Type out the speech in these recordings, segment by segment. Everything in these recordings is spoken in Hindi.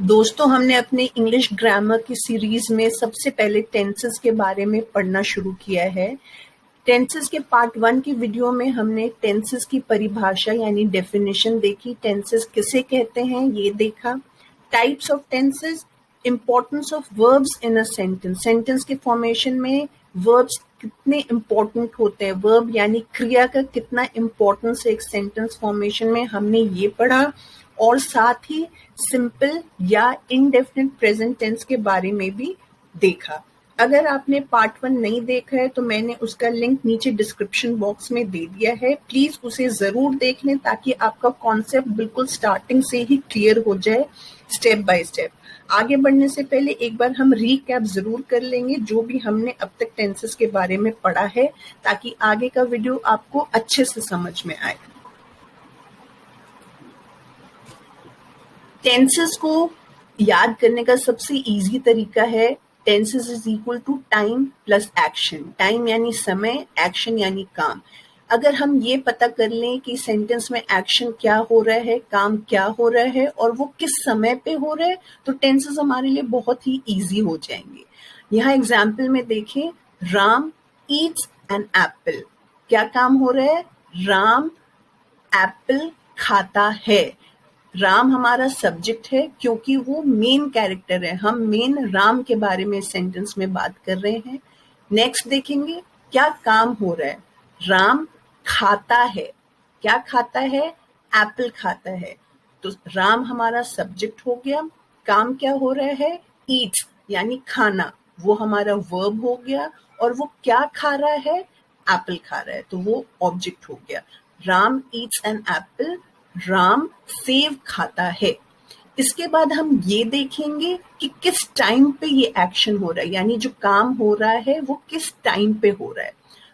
दोस्तों, हमने अपने इंग्लिश ग्रामर की सीरीज में सबसे पहले टेंसेस के बारे में पढ़ना शुरू किया है। टेंसेस के पार्ट 1 की वीडियो में हमने टेंसेस की परिभाषा यानी डेफिनेशन देखी, टेंसेस किसे कहते हैं ये देखा, types of tenses, importance of verbs in a sentence, sentence के फॉर्मेशन में वर्ब्स कितने इम्पोर्टेंट होते हैं, वर्ब यानी क्रिया का कितना इम्पोर्टेंस है एक सेंटेंस फॉर्मेशन में, हमने ये पढ़ा। और साथ ही सिंपल या इनडेफिनिट प्रेजेंट टेंस के बारे में भी देखा। अगर आपने पार्ट 1 नहीं देखा है तो मैंने उसका लिंक नीचे डिस्क्रिप्शन बॉक्स में दे दिया है, प्लीज उसे जरूर देख लें ताकि आपका कॉन्सेप्ट बिल्कुल स्टार्टिंग से ही क्लियर हो जाए स्टेप बाय स्टेप। आगे बढ़ने से पहले एक बार हम रीकैप जरूर कर लेंगे जो भी हमने अब तक टेंसेस के बारे में पढ़ा है, ताकि आगे का वीडियो आपको अच्छे से समझ में आए। टेंसेस को याद करने का सबसे इजी तरीका है tenses is equal to time plus action. Time यानी समय, एक्शन यानी काम। अगर हम ये पता कर लें कि सेंटेंस में एक्शन क्या हो रहा है, काम क्या हो रहा है और वो किस समय पे हो रहा है, तो टेंसेस हमारे लिए बहुत ही इजी हो जाएंगे। यहाँ एग्जाम्पल में देखें, राम ईट्स एन एप्पल। क्या काम हो रहा है? राम एप्पल खाता है। राम हमारा सब्जेक्ट है क्योंकि वो मेन कैरेक्टर है, हम मेन राम के बारे में सेंटेंस में बात कर रहे हैं। नेक्स्ट देखेंगे क्या काम हो रहा है, राम खाता है। क्या खाता है? एप्पल खाता है। तो राम हमारा सब्जेक्ट हो गया। काम क्या हो रहा है? ईट्स यानी खाना, वो हमारा वर्ब हो गया। और वो क्या खा रहा है? एप्पल खा रहा है, तो वो ऑब्जेक्ट हो गया। Ram eats an apple, Ram सेव खाता है। इसके बाद हम ये देखेंगे कि किस टाइम पे ये एक्शन हो रहा है, यानी जो काम हो रहा है वो किस टाइम पे हो रहा है।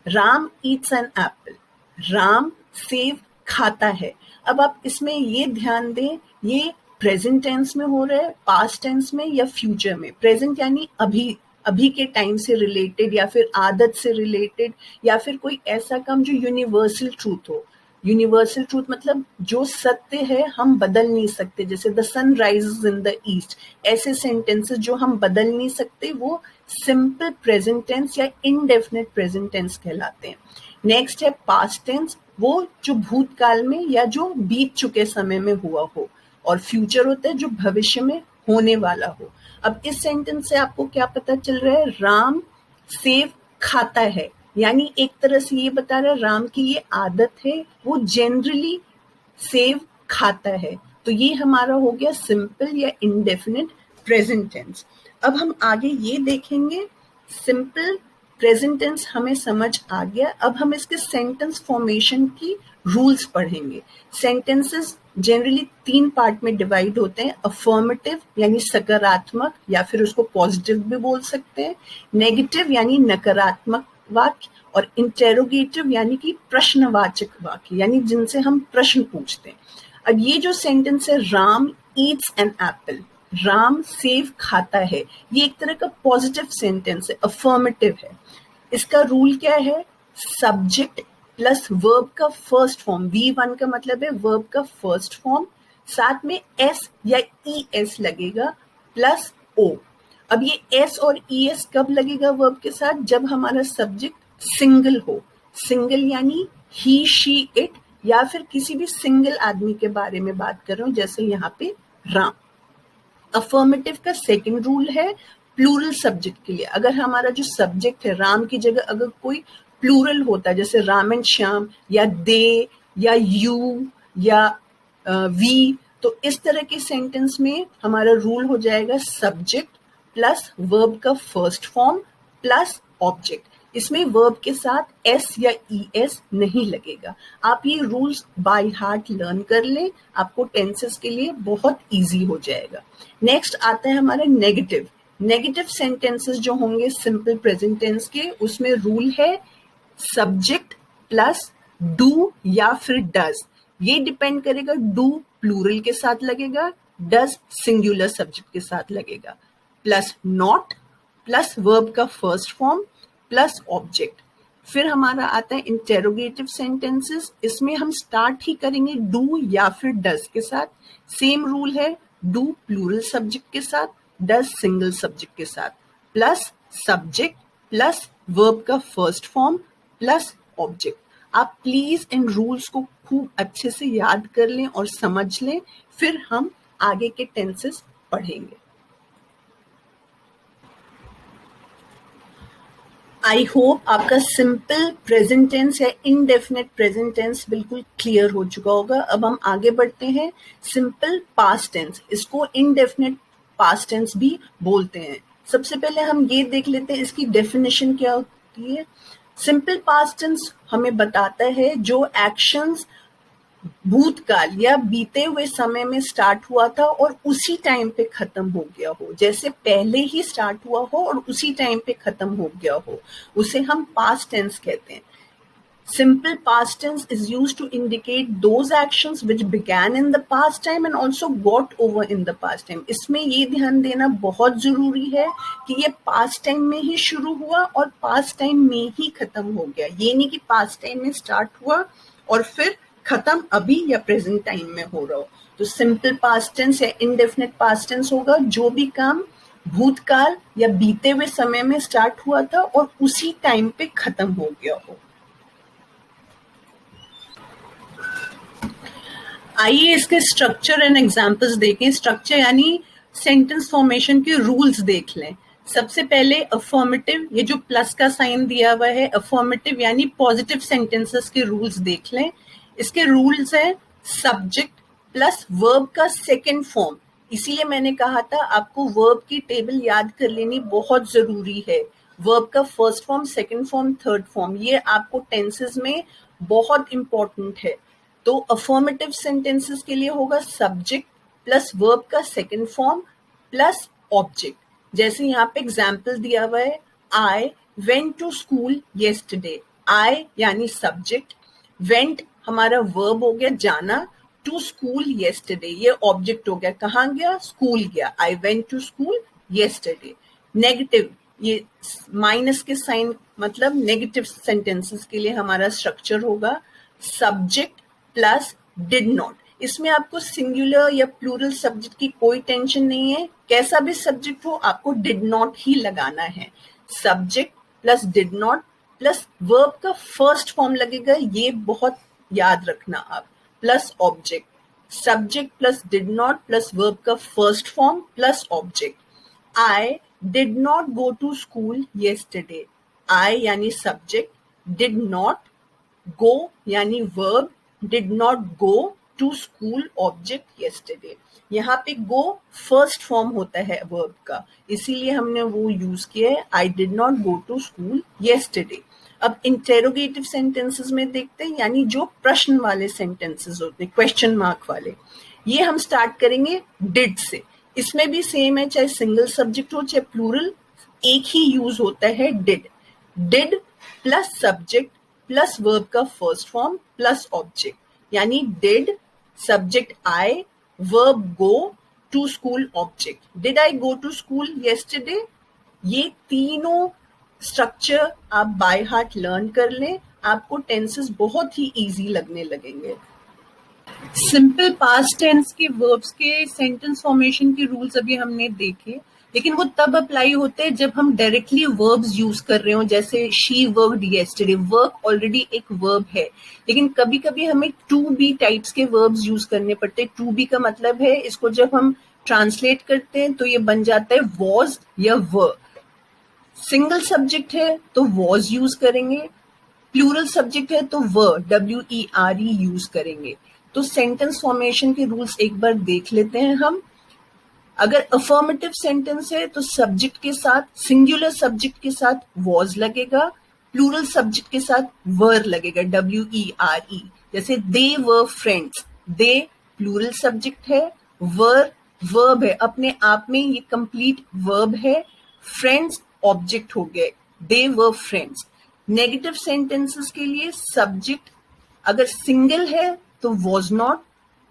Ram eats an apple, Ram सेव खाता है। अब आप इसमें ये ध्यान दें, ये प्रेजेंट टेंस में हो रहा है, पास्ट टेंस में या फ्यूचर में। प्रेजेंट यानी अभी, अभी के टाइम से रिलेटेड या फिर आदत से रिलेटेड या फिर कोई ऐसा काम जो यूनिवर्सल ट्रूथ हो। यूनिवर्सल ट्रूथ मतलब जो सत्य है हम बदल नहीं सकते, जैसे the sun rises in the east, ऐसे सेंटेंसेस जो हम बदल नहीं सकते वो सिंपल प्रेजेंट टेंस या इनडेफिनिट प्रेजेंट टेंस कहलाते हैं। नेक्स्ट है पास्ट टेंस, वो जो भूतकाल में या जो बीत चुके समय में हुआ हो। और फ्यूचर होता है जो भविष्य में होने वाला हो। अब इस सेंटेंस से आपको क्या पता चल रहा है? राम सेव खाता है, यानी एक तरह से ये बता रहा है राम की ये आदत है, वो जनरली सेव खाता है। तो ये हमारा हो गया सिंपल या इंडेफिनिट प्रेजेंट टेंस। अब हम आगे ये देखेंगे, सिंपल प्रेजेंट टेंस हमें समझ आ गया। अब हम इसके सेंटेंस फॉर्मेशन की रूल्स पढ़ेंगे। सेंटेंसेस जनरली 3 पार्ट में डिवाइड होते हैं, अफर्मेटिव यानी सकारात्मक या फिर उसको पॉजिटिव भी बोल सकते हैं, नेगेटिव यानी नकारात्मक वाक्य, और इंटेरोगेटिव यानी कि प्रश्नवाचक वाक्य, यानी जिनसे हम प्रश्न पूछते हैं। अब ये जो सेंटेंस है Ram eats an apple, Ram सेव खाता है, ये एक तरह का पॉजिटिव सेंटेंस है, अफर्मेटिव है। इसका रूल क्या है? सब्जेक्ट प्लस वर्ब का फर्स्ट फॉर्म, V1 का मतलब है वर्ब का फर्स्ट फॉर्म, साथ में एस या ES लगेगा प्लस O। अब ये S और ES कब लगेगा वर्ब के साथ? जब हमारा सब्जेक्ट सिंगल हो। सिंगल यानी ही, शी, इट, या फिर किसी भी सिंगल आदमी के बारे में बात कर रहा हूं, जैसे यहाँ पे राम। अफर्मेटिव का सेकंड रूल है प्लूरल सब्जेक्ट के लिए। अगर हमारा जो सब्जेक्ट है राम की जगह अगर कोई प्लूरल होता है, जैसे राम एंड श्याम या दे या यू या वी, तो इस तरह के सेंटेंस में हमारा रूल हो जाएगा सब्जेक्ट प्लस वर्ब का फर्स्ट फॉर्म प्लस ऑब्जेक्ट। इसमें वर्ब के साथ एस या ES नहीं लगेगा। आप ये रूल्स बाय हार्ट लर्न कर लें, आपको टेंसेस के लिए बहुत इजी हो जाएगा। नेक्स्ट आता है हमारा नेगेटिव। नेगेटिव सेंटेंसेस जो होंगे सिंपल प्रेजेंट टेंस के, उसमें रूल है सब्जेक्ट प्लस डू या फिर डज। ये डिपेंड करेगा, डू प्लूरल के साथ लगेगा, डज सिंगुलर सब्जेक्ट के साथ लगेगा, प्लस नॉट प्लस वर्ब का फर्स्ट फॉर्म प्लस ऑब्जेक्ट। फिर हमारा आता है इंटेरोगेटिव सेंटेंसेस, इसमें हम स्टार्ट ही करेंगे डू या फिर डज के साथ। सेम रूल है, डू प्लूरल सब्जेक्ट के साथ, डज सिंगल सब्जेक्ट के साथ, प्लस सब्जेक्ट प्लस वर्ब का फर्स्ट फॉर्म प्लस ऑब्जेक्ट। आप प्लीज इन रूल्स को खूब अच्छे से याद कर लें और समझ लें, फिर हम आगे के टेंसेस पढ़ेंगे। आई होप आपका सिंपल प्रेजेंट टेंस या इनडेफिनेट प्रेजेंट टेंस बिल्कुल क्लियर हो चुका होगा। अब हम आगे बढ़ते हैं। सिंपल पास्ट टेंस, इसको इनडेफिनेट पास्ट टेंस भी बोलते हैं। सबसे पहले हम ये देख लेते हैं इसकी डेफिनेशन क्या होती है। सिंपल पास्ट टेंस हमें बताता है जो एक्शंस भूतकाल या बीते हुए समय में स्टार्ट हुआ था और उसी टाइम पे खत्म हो गया हो, जैसे पहले ही स्टार्ट हुआ हो और उसी टाइम पे खत्म हो गया हो, उसे हम पास्ट टेंस कहते हैं। Simple past tense is used to indicate those actions which began in the past time and also got over in the past time. इसमें ये ध्यान देना बहुत जरूरी है कि ये past time में ही शुरू हुआ और past time में ही खत्म हो गया। ये नहीं कि past time में start हुआ और फिर खत्म अभी या present time में हो रहा हो। तो simple past tense या indefinite past tense होगा जो भी काम भूतकाल या बीते हुए समय में स्टार्ट हुआ था और उसी टाइम पे खत्म हो गया हो। आइए इसके स्ट्रक्चर एंड एग्जांपल्स देखें। स्ट्रक्चर यानी सेंटेंस फॉर्मेशन के रूल्स देख लें। सबसे पहले अफर्मेटिव, ये जो प्लस का साइन दिया हुआ है, अफर्मेटिव यानी पॉजिटिव सेंटेंसेस के रूल्स देख लें। इसके रूल्स हैं सब्जेक्ट प्लस वर्ब का सेकेंड फॉर्म। इसीलिए मैंने कहा था आपको वर्ब की टेबल याद कर लेनी बहुत जरूरी है। वर्ब का first form, second form, third form, ये आपको टेंसेस में बहुत इंपॉर्टेंट है। तो अफर्मेटिव सेंटेंसेस के लिए होगा सब्जेक्ट प्लस वर्ब का सेकेंड फॉर्म प्लस ऑब्जेक्ट। जैसे यहाँ पे एग्जाम्पल दिया हुआ है, I went to school yesterday. I यानी सब्जेक्ट, वेंट हमारा वर्ब हो गया जाना, टू स्कूल येस्टरडे ये ऑब्जेक्ट हो गया, कहाँ गया, स्कूल गया। I went to school yesterday. Negative, ये माइनस के साइन मतलब नेगेटिव सेंटेंसेस के लिए हमारा स्ट्रक्चर होगा सब्जेक्ट प्लस डिड नॉट। इसमें आपको सिंगुलर या प्लूरल सब्जेक्ट की कोई टेंशन नहीं है, कैसा भी सब्जेक्ट हो आपको डिड नॉट ही लगाना है। Subject plus did not plus verb का फर्स्ट फॉर्म लगेगा, ये बहुत याद रखना आप, plus object. Subject plus did not plus verb का first form plus object. I did not go to school yesterday. I यानी सब्जेक्ट, डिड नॉट, गो यानी verb, did not go to school object yesterday। यहाँ पे go फर्स्ट फॉर्म होता है वर्ब का, इसीलिए हमने वो यूज किया है I did not go to school yesterday। अब इंटेरोगेटिव सेंटेंसेस में देखते हैं, यानी जो प्रश्न वाले सेंटेंसेस होते हैं, क्वेश्चन मार्क वाले। ये हम स्टार्ट करेंगे डिड से। इसमें भी सेम है, चाहे सिंगल सब्जेक्ट हो चाहे प्लूरल, एक ही यूज होता है did. Did plus subject plus verb का फर्स्ट फॉर्म प्लस ऑब्जेक्ट, यानी did subject I verb go to school object. Did I go to school yesterday. ये तीनों स्ट्रक्चर आप बाय हार्ट लर्न कर लें, आपको टेंसेस बहुत ही इजी लगने लगेंगे। सिंपल पास्ट टेंस के वर्ब्स के सेंटेंस फॉर्मेशन के रूल्स अभी हमने देखे, लेकिन वो तब अप्लाई होते हैं जब हम डायरेक्टली वर्ब्स यूज कर रहे हो। जैसे she worked yesterday, work already एक वर्ब है, लेकिन कभी कभी हमें टू बी टाइप्स के वर्ब्स यूज करने पड़ते हैं। टू बी का मतलब है, इसको जब हम ट्रांसलेट करते हैं तो ये बन जाता है वॉज या वर। सिंगल सब्जेक्ट है तो वॉज यूज करेंगे, प्लूरल सब्जेक्ट है तो वर WERE यूज करेंगे। तो सेंटेंस फॉर्मेशन के रूल्स एक बार देख लेते हैं हम। अगर अफर्मेटिव सेंटेंस है तो सब्जेक्ट के साथ, सिंगुलर सब्जेक्ट के साथ वॉज लगेगा, प्लूरल सब्जेक्ट के साथ वर लगेगा WERE। जैसे they were friends, they plural subject है, वर वर्ब है, अपने आप में ये कंप्लीट वर्ब है, फ्रेंड्स ऑब्जेक्ट हो गए, they were friends. Negative sentences के लिए सब्जेक्ट अगर सिंगल है तो वॉज नॉट,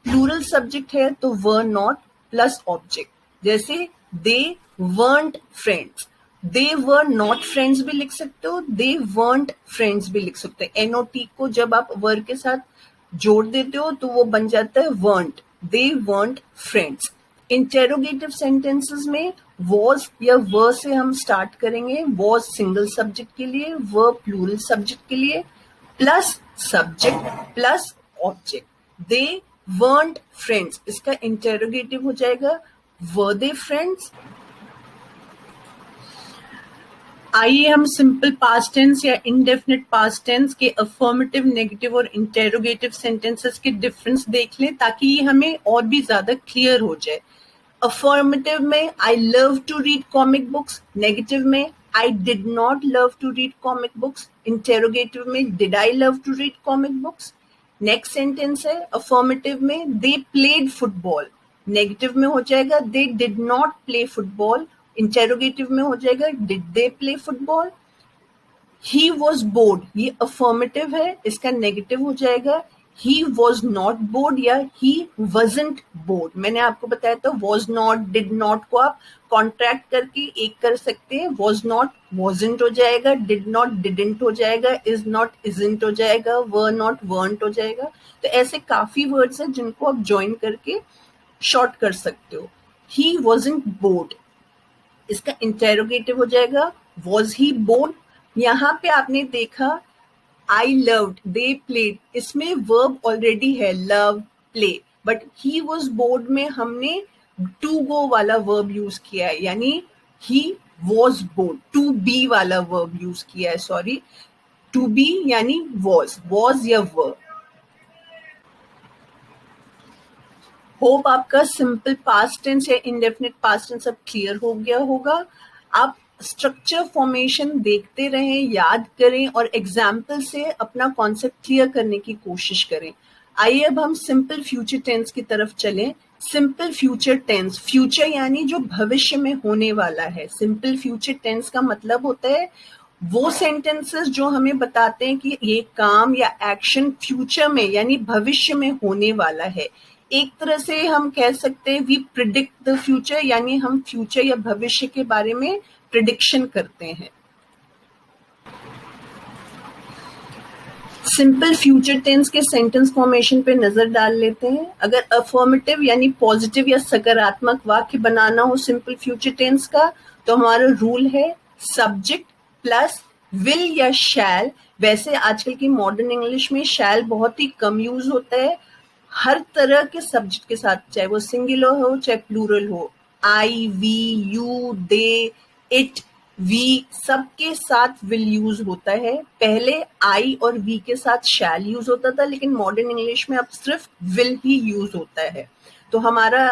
प्लूरल सब्जेक्ट है तो वर नॉट प्लस ऑब्जेक्ट। जैसे they weren't friends, they were not friends भी लिख सकते हो, दे वर्ंट फ्रेंड्स भी लिख सकते हैं। NOT को जब आप वर के साथ जोड़ देते हो तो वो बन जाता है वर्ंट, दे वर्ंट फ्रेंड्स। इंटेरोगेटिव सेंटेंसेस में वॉज या वर से हम स्टार्ट करेंगे। वॉज सिंगल सब्जेक्ट के लिए, वर प्लूरल सब्जेक्ट के लिए, प्लस सब्जेक्ट प्लस ऑब्जेक्ट। दे weren't फ्रेंड्स, इसका इंटेरोगेटिव हो जाएगा वर दे फ्रेंड्स। आइए हम सिंपल पास्ट टेंस या इंडेफिनिट पास्ट टेंस के अफर्मेटिव, नेगेटिव और इंटेरोगेटिव सेंटेंसेस के डिफरेंस देख लें ताकि ये हमें और भी ज्यादा क्लियर हो जाए। अफर्मेटिव में I love to read comic books, negative में I did not love to read comic books, interrogative में did I love to read comic books. Next sentence है अफर्मेटिव में दे प्लेड फुटबॉल, नेगेटिव में हो जाएगा they did not play football, interrogative में हो जाएगा did they play football. He was bored, ये अफर्मेटिव है, इसका नेगेटिव हो जाएगा ही वॉज नॉट बोर्ड या ही वॉजंट बोर्ड। मैंने आपको बताया था वॉज नॉट, डिड नॉट को आप कॉन्ट्रैक्ट करके एक कर सकते हैं। वॉज नॉट वॉजंट हो जाएगा, डिड नॉट डिडंट हो जाएगा, इज नॉट इजंट हो जाएगा, वर नॉट वर्ंट हो जाएगा। तो ऐसे काफी वर्ड्स हैं जिनको आप ज्वाइन करके शॉर्ट कर सकते हो। ही वॉजंट बोर्ड, इसका इंटेरोगेटिव हो जाएगा वॉज ही बोर्ड। यहाँ पे आपने देखा आई लव्ड, दे प्लेड, इसमें वर्ब ऑलरेडी है love play, but he was board में हमने टू गो वाला वर्ब यूज किया है, यानी ही वॉज बोर्ड, टू बी वाला वर्ब यूज किया है, सॉरी, टू बी यानी वॉज या वर्ब। होप आपका सिंपल पास्ट टेंस या इंडेफिनिट पास्ट टेंस अब क्लियर हो गया होगा। आप स्ट्रक्चर फॉर्मेशन देखते रहें, याद करें और एग्जाम्पल से अपना कॉन्सेप्ट क्लियर करने की कोशिश करें। आइए अब हम सिंपल फ्यूचर टेंस की तरफ चलें। सिंपल फ्यूचर टेंस, फ्यूचर यानी जो भविष्य में होने वाला है। सिंपल फ्यूचर टेंस का मतलब होता है वो सेंटेंसेस जो हमें बताते हैं कि ये काम या एक्शन फ्यूचर में यानी भविष्य में होने वाला है। एक तरह से हम कह सकते हैं वी प्रिडिक्ट द फ्यूचर, यानी हम फ्यूचर या भविष्य के बारे में प्रिडिक्शन करते हैं। सिंपल फ्यूचर टेंस के सेंटेंस फॉर्मेशन पे नजर डाल लेते हैं। अगर अफर्मेटिव यानी पॉजिटिव या सकारात्मक वाक्य बनाना हो सिंपल फ्यूचर टेंस का, तो हमारा रूल है सब्जेक्ट प्लस विल या शैल। वैसे आजकल की मॉडर्न इंग्लिश में शैल बहुत ही कम यूज होता है। हर तरह के सब्जेक्ट के साथ, चाहे वो सिंगुलर हो चाहे प्लूरल हो, I, we, you, they, it, we, सबके साथ विल यूज होता है। पहले आई और वी के साथ शैल यूज होता था, लेकिन मॉडर्न इंग्लिश में अब सिर्फ विल ही यूज होता है। तो हमारा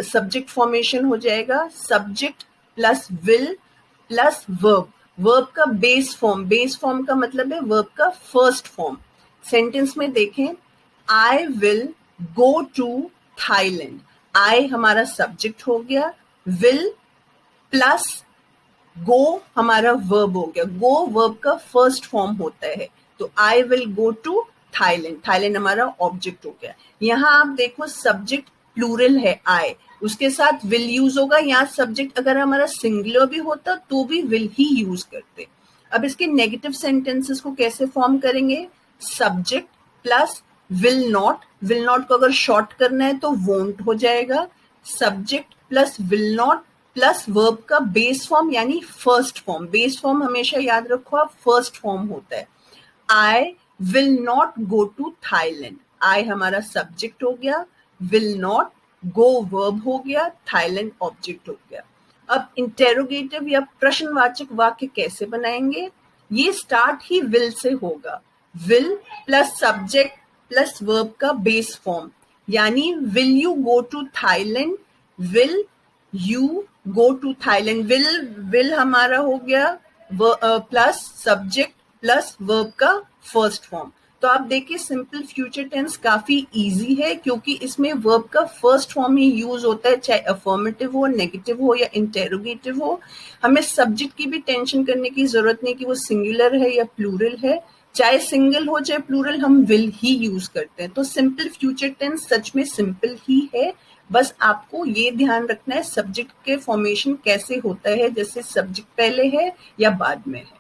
सब्जेक्ट फॉर्मेशन हो जाएगा subject plus will plus verb. Verb का बेस फॉर्म का मतलब है वर्ब का फर्स्ट फॉर्म। सेंटेंस में देखें, I will go to Thailand. I हमारा सब्जेक्ट हो गया, विल प्लस गो हमारा वर्ब हो गया। गो वर्ब का फर्स्ट फॉर्म होता है, तो I will go to Thailand, Thailand हमारा ऑब्जेक्ट हो गया। यहाँ आप देखो सब्जेक्ट प्लूरल है आई, उसके साथ विल यूज होगा। यहाँ सब्जेक्ट अगर हमारा सिंगुलर भी होता तो भी विल ही यूज करते। अब इसके नेगेटिव सेंटेंसेस को कैसे फॉर्म करेंगे, सब्जेक्ट प्लस विल नॉट को अगर शॉर्ट करना है तो वोंट हो जाएगा। Subject plus will not plus verb का बेस फॉर्म यानी फर्स्ट फॉर्म। बेस फॉर्म हमेशा याद रखो आप, फर्स्ट फॉर्म होता है। I will not go to Thailand, I हमारा सब्जेक्ट हो गया, विल नॉट गो वर्ब हो गया, थाईलैंड ऑब्जेक्ट हो गया। अब इंटेरोगेटिव या प्रश्नवाचक वाक्य कैसे बनाएंगे, ये स्टार्ट ही विल से होगा। Will plus subject plus verb का बेस फॉर्म, यानी will you go to Thailand, will you go to Thailand. Will हमारा हो गया प्लस सब्जेक्ट प्लस वर्ब का फर्स्ट फॉर्म। तो आप देखिए सिंपल फ्यूचर टेंस काफी इजी है क्योंकि इसमें वर्ब का फर्स्ट फॉर्म ही यूज होता है, चाहे अफर्मेटिव हो, नेगेटिव हो या इंटेरोगेटिव हो। हमें सब्जेक्ट की भी टेंशन करने की जरूरत नहीं कि वो सिंगुलर है या प्लूरल है, चाहे सिंगल हो चाहे प्लूरल, हम विल ही यूज करते हैं। तो सिंपल फ्यूचर टेंस सच में सिंपल ही है। बस आपको ये ध्यान रखना है सब्जेक्ट के फॉर्मेशन कैसे होता है, जैसे सब्जेक्ट पहले है या बाद में है।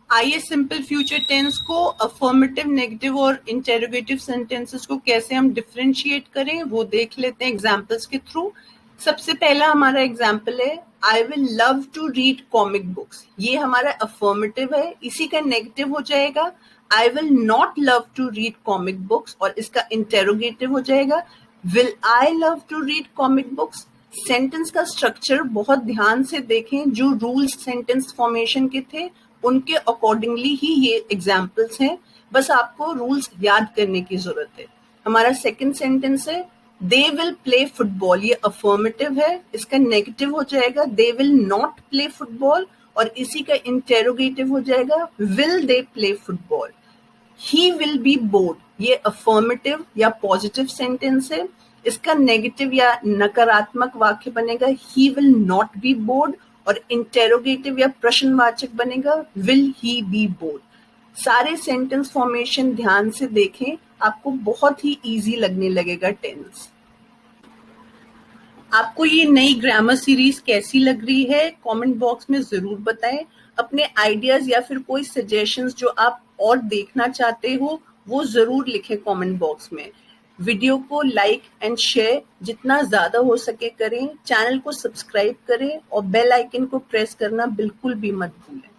आइए सिंपल फ्यूचर टेंस को अफर्मेटिव, नेगेटिव और इंटेरोगेटिव सेंटेंसेस को कैसे हम डिफरेंशिएट करें वो देख लेते हैं एग्जांपल्स के थ्रू। सबसे पहला हमारा एग्जांपल है I will love to read comic books. ये हमारा अफर्मेटिव है। इसी का नेगेटिव हो जाएगा I will not love to read comic books और इसका इंटेरोगेटिव हो जाएगा will I love to read comic books. Sentence का स्ट्रक्चर बहुत ध्यान से देखें। जो रूल्स सेंटेंस फॉर्मेशन के थे उनके अकॉर्डिंगली ही ये एग्जाम्पल्स हैं। बस आपको रूल्स याद करने की जरूरत है। हमारा सेकंड सेंटेंस है दे विल प्ले फुटबॉल। ये अफर्मेटिव है। इसका नेगेटिव हो जाएगा they will not play football और इसी का इंटेरोगेटिव हो जाएगा will they play football. He will be board. ये अफर्मेटिव या पॉजिटिव सेंटेंस है। इसका नेगेटिव या नकारात्मक वाक्य बनेगा he will not be board और इंटेरोगेटिव या प्रश्नवाचक बनेगा विल ही बी बोर्ड। सारे सेंटेंस फॉर्मेशन ध्यान से देखें, आपको बहुत ही इजी लगने लगेगा टेंस। आपको ये नई ग्रामर सीरीज कैसी लग रही है कमेंट बॉक्स में जरूर बताएं। अपने आइडियाज या फिर कोई सजेशंस जो आप और देखना चाहते हो वो जरूर लिखें कमेंट बॉक्स में। वीडियो को लाइक एंड शेयर जितना ज्यादा हो सके करें। चैनल को सब्सक्राइब करें और बेल आइकन को प्रेस करना बिल्कुल भी मत भूलें।